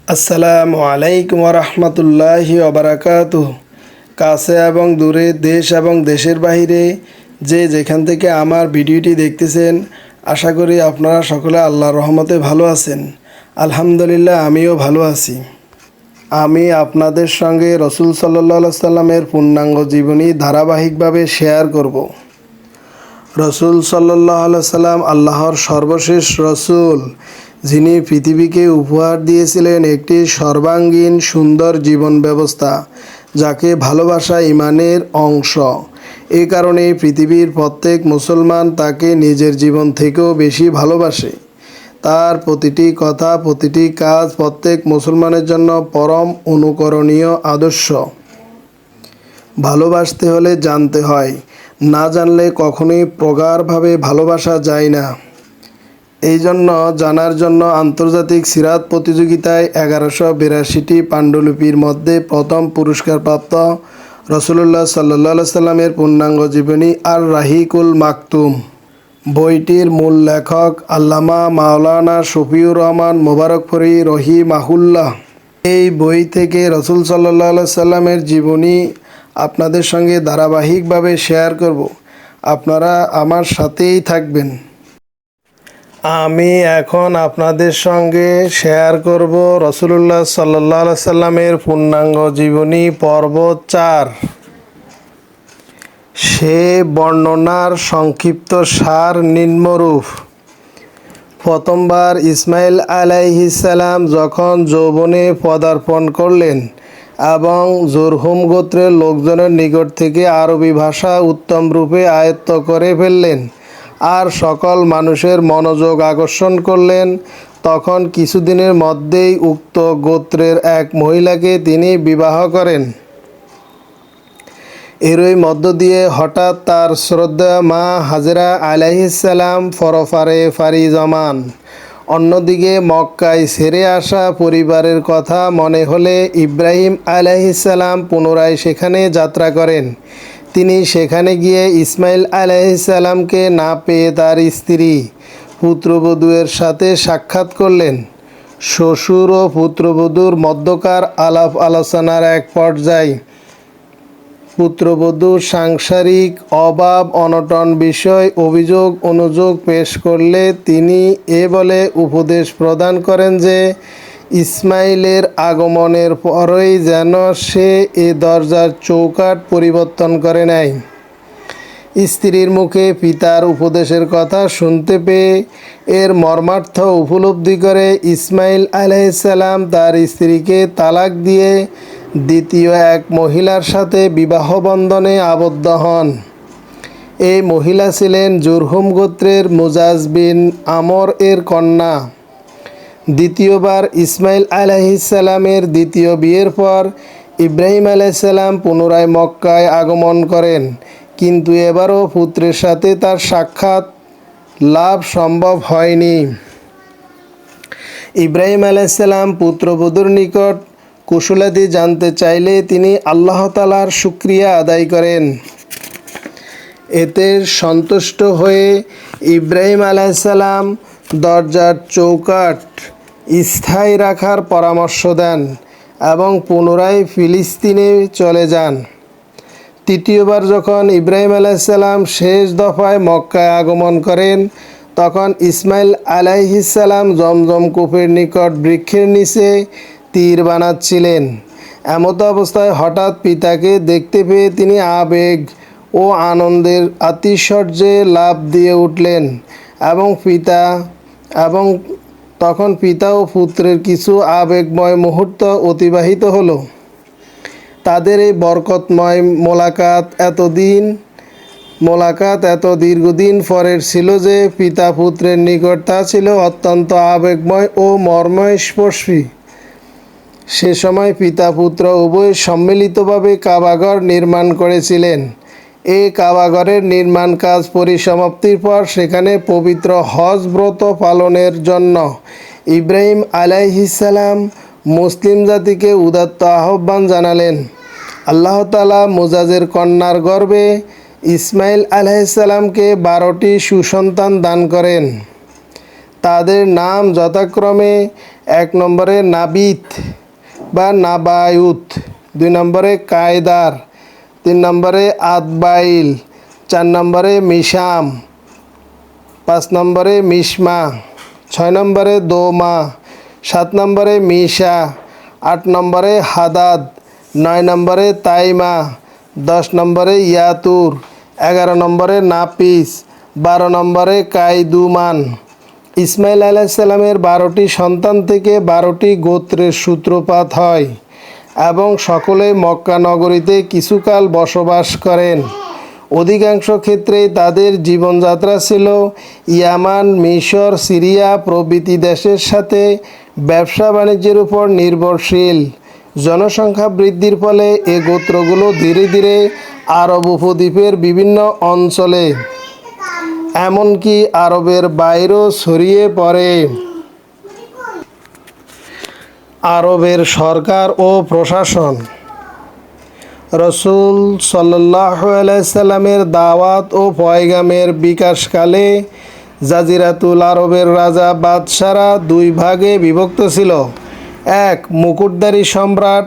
আসসালামু আলাইকুম রহমতুল্লাহি ওবারাকাতুহ। কাছে এবং দূরে, দেশ এবং দেশের বাইরে যে যেখান থেকে আমার ভিডিওটি দেখতেছেন, আশা করি আপনারা সকলে আল্লাহর রহমতে ভালো আছেন। আলহামদুলিল্লাহ, আমিও ভালো আছি। আমি আপনাদের সঙ্গে রসুল সাল্লাল্লাহু সাল্লামের পূর্ণাঙ্গ জীবনী ধারাবাহিকভাবে শেয়ার করব। রসুল সাল্লাল্লাহু সাল্লাম আল্লাহর সর্বশেষ রসুল, যিনি পৃথিবীকে উপহার দিয়েছিলেন একটি সর্বাঙ্গীন সুন্দর জীবন ব্যবস্থা, যাকে ভালোবাসা ইমানের অংশ। এই কারণেই পৃথিবীর প্রত্যেক মুসলমান তাকে নিজের জীবন থেকেও বেশি ভালোবাসে। তার প্রতিটি কথা, প্রতিটি কাজ প্রত্যেক মুসলমানের জন্য পরম অনুকরণীয় আদর্শ। ভালোবাসতে হলে জানতে হয়, না জানলে কখনোই প্রগাঢ়ভাবে ভালোবাসা যায় না। এই জন্য জানার জন্য আন্তর্জাতিক সিরাত প্রতিযোগিতায় 1182টি পাণ্ডুলিপির মধ্যে প্রথম পুরস্কারপ্রাপ্ত রসুলুল্লাহ সাল্লাল্লাহু সাল্লামের পূর্ণাঙ্গ জীবনী আর রাহিকুল মাকতুম বইটির মূল লেখক আল্লামা মাওলানা শফিউর রহমান মোবারকপুরী রহিমাহুল্লাহ। এই বই থেকে রসুল সাল্লাল্লাহু সাল্লামের জীবনী আপনাদের সঙ্গে ধারাবাহিকভাবে শেয়ার করব। আপনারা আমার সাথেই থাকবেন। আমি এখন আপনাদের সঙ্গে শেয়ার করব রসুলুল্লাহ সাল্লাল্লাহু সাল্লামের পূর্ণাঙ্গ জীবনী পর্ব 4। সে বর্ণনার সংক্ষিপ্ত সার নিম্নরূপ। প্রথমবার ইসমাইল আলাইহিসসালাম যখন যৌবনে পদার্পণ করলেন এবং জুরহুম গোত্রের লোকজনের নিকট থেকে আরবি ভাষা উত্তম রূপে আয়ত্ত করে ফেললেন আর সকল মানুষের মনোযোগ আকর্ষণ করলেন, তখন কিছুদিনের মধ্যেই উক্ত গোত্রের এক মহিলাকে তিনি বিবাহ করেন। এরই মধ্য দিয়ে হঠাৎ তার শ্রদ্ধেয় মা হাজেরা আলাইহিসসালাম পরপারে পাড়ি জমান। অন্যদিকে মক্কায় ছেড়ে আসা পরিবারের কথা মনে হলে ইব্রাহিম আলাইহিসসালাম পুনরায় সেখানে যাত্রা করেন। তিনি সেখানে গিয়ে ইসমাইল আলাইহিসসালামকে না পেয়ে তার স্ত্রী পুত্রবধূয়ের সাথে সাক্ষাৎ করলেন। শ্বশুর ও পুত্রবধূর মধ্যকার আলাপ আলোচনার এক পর্যায়ে পুত্রবধূর সাংসারিক অভাব অনটন বিষয় অভিযোগ অনুযোগ পেশ করলে তিনি এ বলে উপদেশ প্রদান করেন যে ইসমাইলের আগমনের পরই যেন সে এ দরজার চৌকাঠ পরিবর্তন করে নেয়। স্ত্রীর মুখে পিতার উপদেশের কথা শুনতে পেয়ে এর মর্মার্থ উপলব্ধি করে ইসমাইল আলাইহিসসালাম তার স্ত্রীকে তালাক দিয়ে দ্বিতীয় এক মহিলার সাথে বিবাহ বন্ধনে আবদ্ধ হন। এই মহিলা ছিলেন জুরহুম গোত্রের মুজাজ বিন আমর এর কন্যা। দ্বিতীয়বার ইসমাইল আলাইহিসসালামের দ্বিতীয় বিয়ের পর ইব্রাহিম আলাইহিসসালাম পুনরায় মক্কায় আগমন করেন, কিন্তু এবারও পুত্রের সাথে তার সাক্ষাৎ লাভ সম্ভব হয়নি। ইব্রাহিম আলাইহিসসালাম পুত্রবধূর নিকট কুশলাদি জানতে চাইলে তিনি আল্লাহ তাআলার শুকরিয়া আদায় করেন। এতে সন্তুষ্ট হয়ে ইব্রাহিম আলাইহিসসালাম দরজার চৌকাঠ স্থায়ী রাখার পরামর্শ দেন এবং পুনরায় ফিলিস্তিনে চলে যান। তৃতীয়বার যখন ইব্রাহিম আলাইহিসসালাম শেষ দফায় মক্কায় আগমন করেন, তখন ইসমাইল আলাইহিসসালাম জমজম কূপের নিকট বৃক্ষের নিচে তীর বানাচ্ছিলেন। এমত অবস্থায় হঠাৎ পিতাকে দেখতে পেয়ে তিনি আবেগ ও আনন্দের আতিশয্যে লাফ দিয়ে উঠলেন এবং তখন পিতা ও পুত্রের কিছু আবেগময় মুহূর্ত অতিবাহিত হলো। তাদের এই বরকতময় মোলাকাত এত দীর্ঘদিন পরের ছিল যে পিতা পুত্রের নিকট তা ছিল অত্যন্ত আবেগময় ও মর্মস্পর্শী। সে সময় পিতা পুত্র উভয় সম্মিলিতভাবে কাবাঘর নির্মাণ করেছিলেন। এই কাবাঘরের নির্মাণ কাজ পরিসমাপ্তির পর সেখানে পবিত্র হজ ব্রত পালনের জন্য ইব্রাহিম আলাইহিসসালাম মুসলিম জাতিকে উদাত্ত আহ্বান জানালেন। আল্লাহ তাআলা মুজাজের কন্যার গর্ভে ইসমাইল আলাইহিসসালামকে 12টি সুসন্তান দান করেন। তাদের নাম যথাক্রমে 1 নম্বরে নাবিত বা নাবায়ুত, 2 নম্বরে কায়দার, 3 নম্বরে আদবাইল, 4 নম্বরে মিশাম, 5 নম্বরে মিশমা, 6 নম্বরে দোমা, 7 নম্বরে মিশা, 8 নম্বরে হাদাদ, 9 নম্বরে তাইমা, 10 নম্বরে ইয়াতুর, 11 নম্বরে নাপিস, 12 নম্বরে কাইদুমান। ইসমাইল আলাইসাল্লামের 12টি সন্তান থেকে 12টি গোত্রের সূত্রপাত হয় এবং সকলে মক্কা নগরীতে কিছুকাল বসবাস করেন। অধিকাংশ ক্ষেত্রেই তাদের জীবনযাত্রা ছিল ইয়ামান, মিশর, সিরিয়া প্রভৃতি দেশের সাথে ব্যবসা বাণিজ্যের উপর নির্ভরশীল। জনসংখ্যা বৃদ্ধির ফলে এ গোত্রগুলো ধীরে ধীরে আরব উপদ্বীপের বিভিন্ন অঞ্চলে, এমনকি আরবের বাইরেও ছড়িয়ে পড়ে। আরবের সরকার ও প্রশাসন। রাসূল সাল্লাল্লাহু আলাইহি সাল্লামের দাওয়াত ও পয়গামের বিকাশকালে জাজিরাতুল আরবের রাজা বাদশারা 2 ভাগে বিভক্ত ছিল। 1. মুকুটধারী সম্রাট।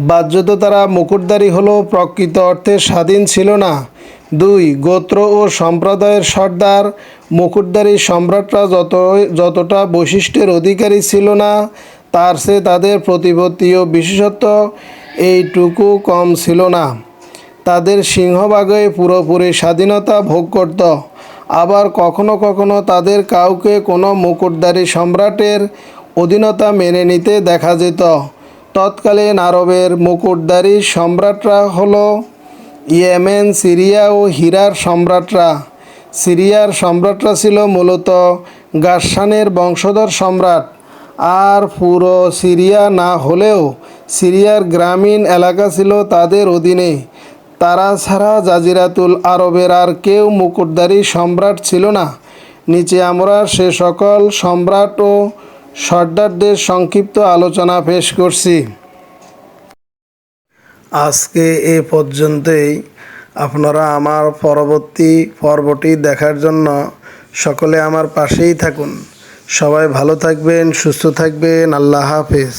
বাহ্যত তারা মুকুটধারী হলেও প্রকৃত অর্থে স্বাধীন ছিল না। 2. গোত্র ও সম্প্রদায়ের সর্দার। মুকুটধারী সম্রাটরা যতটা বৈশিষ্ট্যের অধিকারী ছিল না, তার চেয়ে তাদের প্রতিপত্তি ও বিশেষত্ব এইটুকু কম ছিল না। তাদের সিংহভাগই পুরোপুরি স্বাধীনতা ভোগ করত। আবার কখনো কখনো তাদের কাউকে কোনো মুকুটধারী সম্রাটের অধীনতা মেনে নিতে দেখা যেত। তৎকালীন আরবের মুকুটধারী সম্রাটরা হলো ইয়েমেন, সিরিয়া ও হিরার সম্রাটরা। সিরিয়ার সম্রাটরা ছিল মূলত গাসসানের বংশধর সম্রাট, আর পুরো সিরিয়া না হলেও সিরিয়ার গ্রামীণ এলাকা ছিল তাদের অধীনে। তারা ছাড়া জাজিরাতুল আরবের আর কেউ মুকুটধারী সম্রাট ছিল না। নিচে আমরা সে সকল সম্রাট ও সর্দারদের সংক্ষিপ্ত আলোচনা পেশ করছি। আজকে এ পর্যন্তই। আপনারা আমার পরবর্তী পর্বটি দেখার জন্য সকলে আমার পাশেই থাকুন। সবাই ভালো থাকবেন, সুস্থ থাকবেন। আল্লাহ হাফেজ।